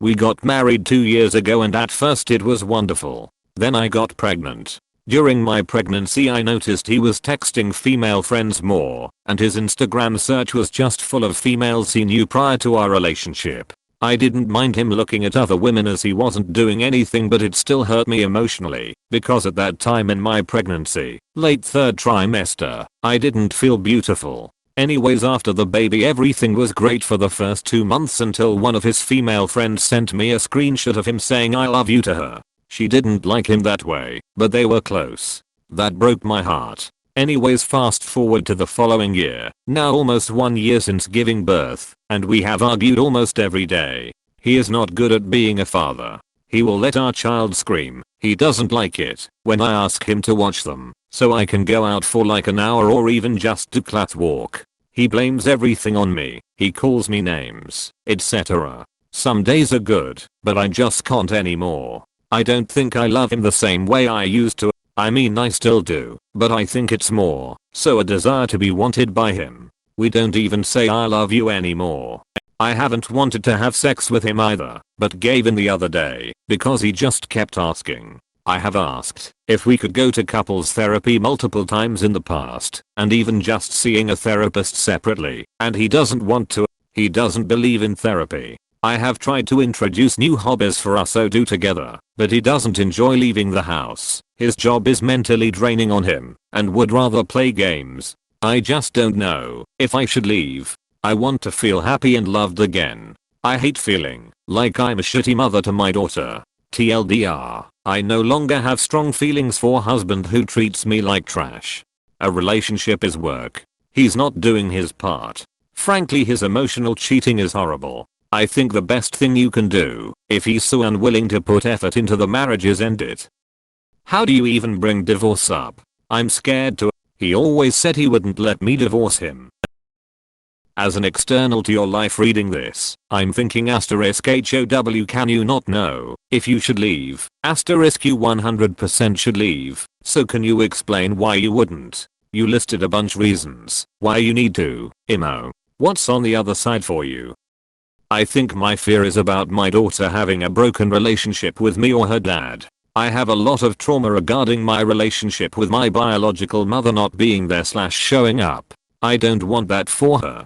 We got married 2 years ago and at first it was wonderful. Then I got pregnant. During my pregnancy I noticed he was texting female friends more, and his Instagram search was just full of females he knew prior to our relationship. I didn't mind him looking at other women as he wasn't doing anything, but it still hurt me emotionally, because at that time in my pregnancy, late third trimester, I didn't feel beautiful. Anyways, after the baby everything was great for the first 2 months until one of his female friends sent me a screenshot of him saying I love you to her. She didn't like him that way, but they were close. That broke my heart. Anyways, fast forward to the following year, now almost 1 year since giving birth, and we have argued almost every day. He is not good at being a father. He will let our child scream. He doesn't like it when I ask him to watch them, so I can go out for like an hour or even just to cloth walk. He blames everything on me. He calls me names, etc. Some days are good, but I just can't anymore. I don't think I love him the same way I used to. I mean, I still do, but I think it's more so a desire to be wanted by him. We don't even say I love you anymore. I haven't wanted to have sex with him either, but gave in the other day because he just kept asking. I have asked if we could go to couples therapy multiple times in the past, and even just seeing a therapist separately, and he doesn't want to. He doesn't believe in therapy. I have tried to introduce new hobbies for us to do together, but he doesn't enjoy leaving the house. His job is mentally draining on him, and would rather play games. I just don't know if I should leave. I want to feel happy and loved again. I hate feeling like I'm a shitty mother to my daughter. TLDR, I no longer have strong feelings for a husband who treats me like trash. A relationship is work. He's not doing his part. Frankly, his emotional cheating is horrible. I think the best thing you can do, if he's so unwilling to put effort into the marriage, is end it. How do you even bring divorce up? I'm scared to. He always said he wouldn't let me divorce him. As an external to your life reading this, I'm thinking asterisk HOW, can you not know if you should leave? Asterisk you 100% should leave. So can you explain why you wouldn't? You listed a bunch reasons why you need to. Imo. What's on the other side for you? I think my fear is about my daughter having a broken relationship with me or her dad. I have a lot of trauma regarding my relationship with my biological mother not being there / showing up. I don't want that for her.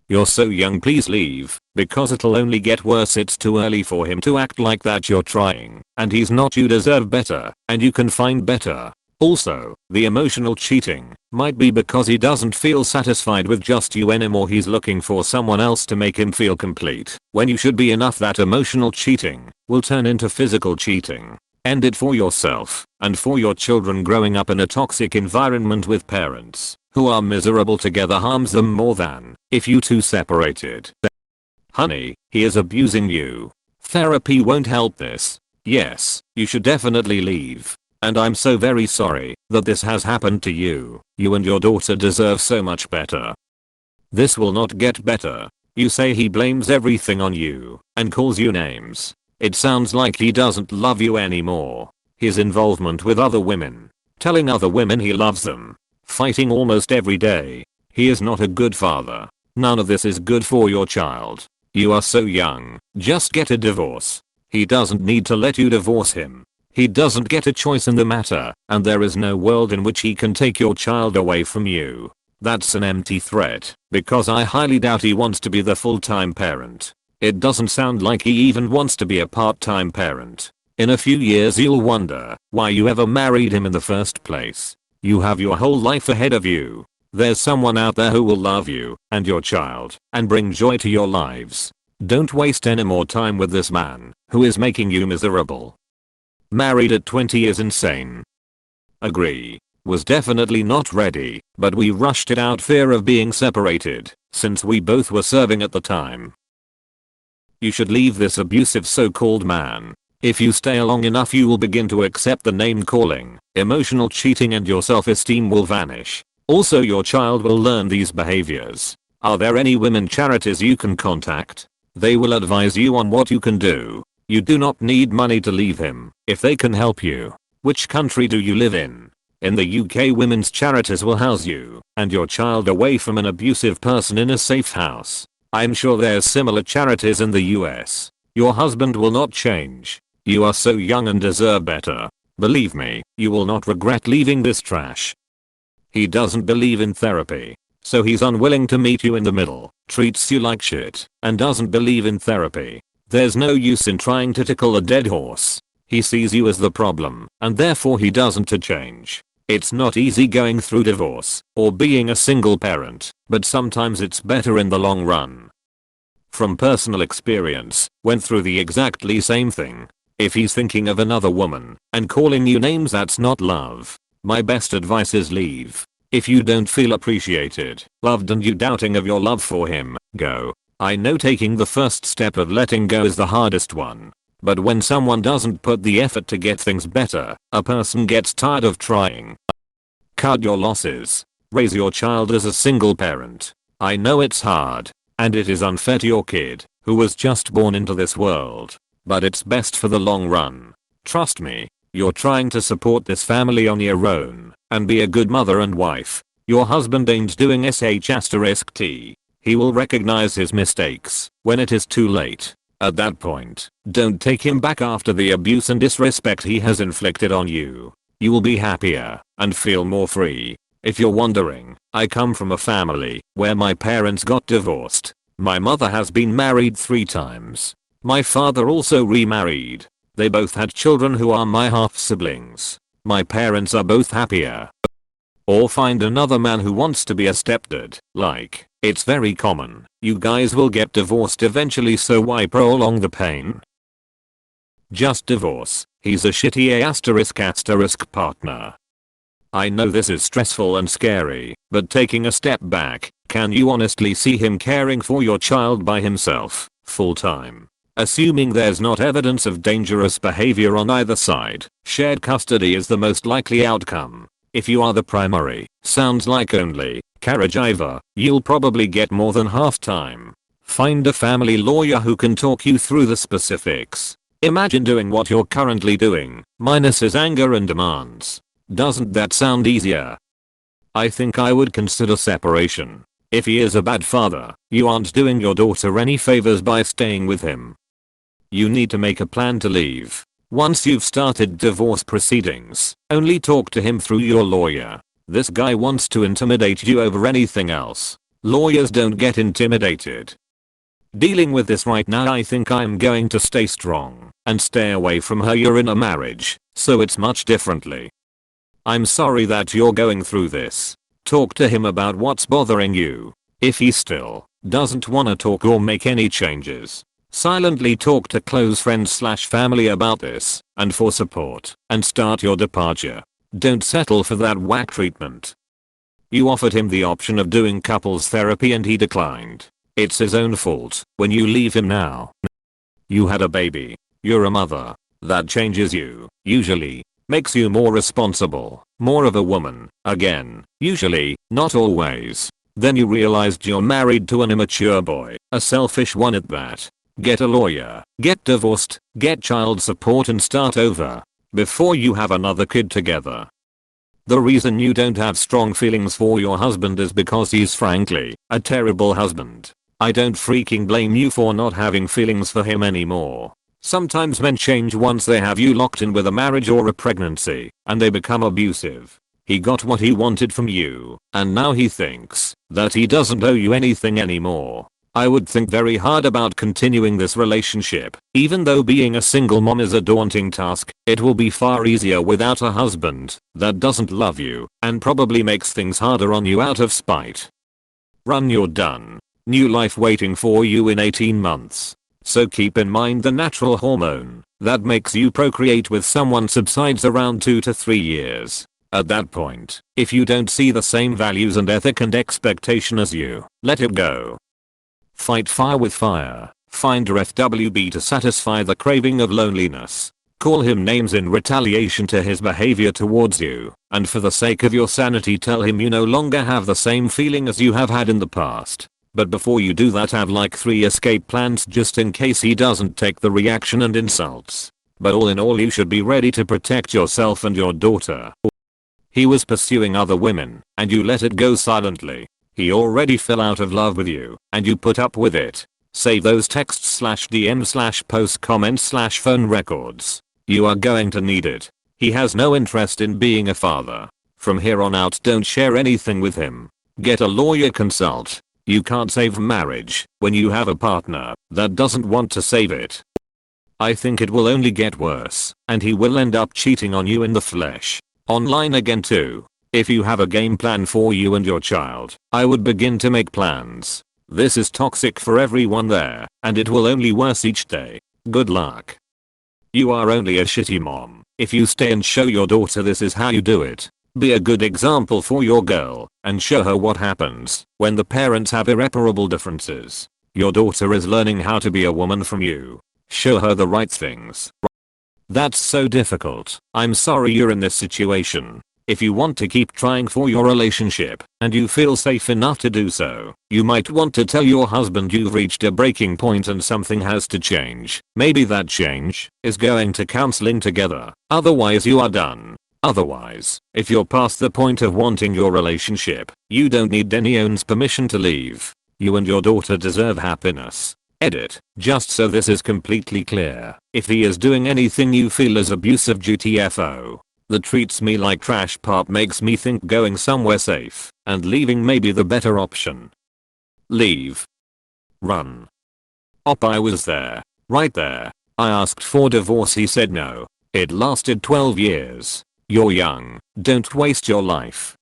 You're so young, please leave, because it'll only get worse. It's too early for him to act like that. You're trying, and he's not. You deserve better, and you can find better. Also, the emotional cheating might be because he doesn't feel satisfied with just you anymore. He's looking for someone else to make him feel complete, when you should be enough. That emotional cheating will turn into physical cheating. End it for yourself and for your children. Growing up in a toxic environment with parents who are miserable together harms them more than if you two separated. Honey, he is abusing you. Therapy won't help this. Yes, you should definitely leave. And I'm so very sorry that this has happened to you. You and your daughter deserve so much better. This will not get better. You say he blames everything on you and calls you names. It sounds like he doesn't love you anymore. His involvement with other women, telling other women he loves them, fighting almost every day. He is not a good father. None of this is good for your child. You are so young. Just get a divorce. He doesn't need to let you divorce him. He doesn't get a choice in the matter, and there is no world in which he can take your child away from you. That's an empty threat, because I highly doubt he wants to be the full-time parent. It doesn't sound like he even wants to be a part-time parent. In a few years you'll wonder why you ever married him in the first place. You have your whole life ahead of you. There's someone out there who will love you and your child and bring joy to your lives. Don't waste any more time with this man who is making you miserable. Married at 20 is insane. Agree. Was definitely not ready, but we rushed it out fear of being separated, since we both were serving at the time. You should leave this abusive so-called man. If you stay long enough you will begin to accept the name calling, emotional cheating, and your self-esteem will vanish. Also, your child will learn these behaviors. Are there any women charities you can contact? They will advise you on what you can do. You do not need money to leave him if they can help you. Which country do you live in? In the UK, women's charities will house you and your child away from an abusive person in a safe house. I'm sure there's similar charities in the US. Your husband will not change. You are so young and deserve better. Believe me, you will not regret leaving this trash. He doesn't believe in therapy. So he's unwilling to meet you in the middle, treats you like shit, and doesn't believe in therapy. There's no use in trying to tickle a dead horse. He sees you as the problem, and therefore he doesn't to change. It's not easy going through divorce, or being a single parent, but sometimes it's better in the long run. From personal experience, went through the exactly same thing. If he's thinking of another woman, and calling you names, that's not love. My best advice is leave. If you don't feel appreciated, loved, and you doubting of your love for him, go. I know taking the first step of letting go is the hardest one. But when someone doesn't put the effort to get things better, a person gets tired of trying. Cut your losses. Raise your child as a single parent. I know it's hard, and it is unfair to your kid, who was just born into this world. But it's best for the long run. Trust me, you're trying to support this family on your own, and be a good mother and wife. Your husband ain't doing sh*t. He will recognize his mistakes when it is too late. At that point, don't take him back after the abuse and disrespect he has inflicted on you. You will be happier and feel more free. If you're wondering, I come from a family where my parents got divorced. My mother has been married 3 times. My father also remarried. They both had children who are my half siblings. My parents are both happier. Or find another man who wants to be a stepdad. Like, it's very common. You guys will get divorced eventually, so why prolong the pain? Just divorce. He's a shitty *** partner. I know this is stressful and scary, but taking a step back, can you honestly see him caring for your child by himself, full time? Assuming there's not evidence of dangerous behavior on either side, shared custody is the most likely outcome. If you are the primary, sounds like only, caregiver, you'll probably get more than half time. Find a family lawyer who can talk you through the specifics. Imagine doing what you're currently doing, minus his anger and demands. Doesn't that sound easier? I think I would consider separation. If he is a bad father, you aren't doing your daughter any favors by staying with him. You need to make a plan to leave. Once you've started divorce proceedings, only talk to him through your lawyer. This guy wants to intimidate you over anything else. Lawyers don't get intimidated. Dealing with this right now, I think I'm going to stay strong and stay away from her. You're in a marriage, so it's much differently. I'm sorry that you're going through this. Talk to him about what's bothering you. If he still doesn't wanna talk or make any changes, silently talk to close friends/family about this and for support, and start your departure. Don't settle for that whack treatment. You offered him the option of doing couples therapy and he declined. It's his own fault when you leave him now. You had a baby. You're a mother. That changes you, usually. Makes you more responsible, more of a woman, again, usually, not always. Then you realized you're married to an immature boy, a selfish one at that. Get a lawyer, get divorced, get child support and start over. Before you have another kid together. The reason you don't have strong feelings for your husband is because he's frankly a terrible husband. I don't freaking blame you for not having feelings for him anymore. Sometimes men change once they have you locked in with a marriage or a pregnancy, and they become abusive. He got what he wanted from you, and now he thinks that he doesn't owe you anything anymore. I would think very hard about continuing this relationship. Even though being a single mom is a daunting task, it will be far easier without a husband that doesn't love you and probably makes things harder on you out of spite. Run, you're done. New life waiting for you in 18 months. So keep in mind the natural hormone that makes you procreate with someone subsides around 2 to 3 years. At that point, if you don't see the same values and ethic and expectation as you, let it go. Fight fire with fire. Find your FWB to satisfy the craving of loneliness. Call him names in retaliation to his behavior towards you, and for the sake of your sanity tell him you no longer have the same feeling as you have had in the past. But before you do that, have like 3 escape plans just in case he doesn't take the reaction and insults. But all in all, you should be ready to protect yourself and your daughter. He was pursuing other women, and you let it go silently. He already fell out of love with you, and you put up with it. Save those texts slash DM slash post comments slash phone records. You are going to need it. He has no interest in being a father. From here on out, don't share anything with him. Get a lawyer consult. You can't save marriage when you have a partner that doesn't want to save it. I think it will only get worse, and he will end up cheating on you in the flesh. Online again too. If you have a game plan for you and your child, I would begin to make plans. This is toxic for everyone there, and it will only worse each day. Good luck. You are only a shitty mom if you stay and show your daughter this is how you do it. Be a good example for your girl and show her what happens when the parents have irreparable differences. Your daughter is learning how to be a woman from you. Show her the right things. That's so difficult. I'm sorry you're in this situation. If you want to keep trying for your relationship and you feel safe enough to do so, you might want to tell your husband you've reached a breaking point and something has to change. Maybe that change is going to counseling together. Otherwise you are done. Otherwise, if you're past the point of wanting your relationship, you don't need anyone's permission to leave. You and your daughter deserve happiness. Edit. Just so this is completely clear, if he is doing anything you feel is abusive, GTFO. That treats me like trash part makes me think going somewhere safe and leaving may be the better option. Leave. Run. I was there. Right there. I asked for divorce, he said no. It lasted 12 years. You're young. Don't waste your life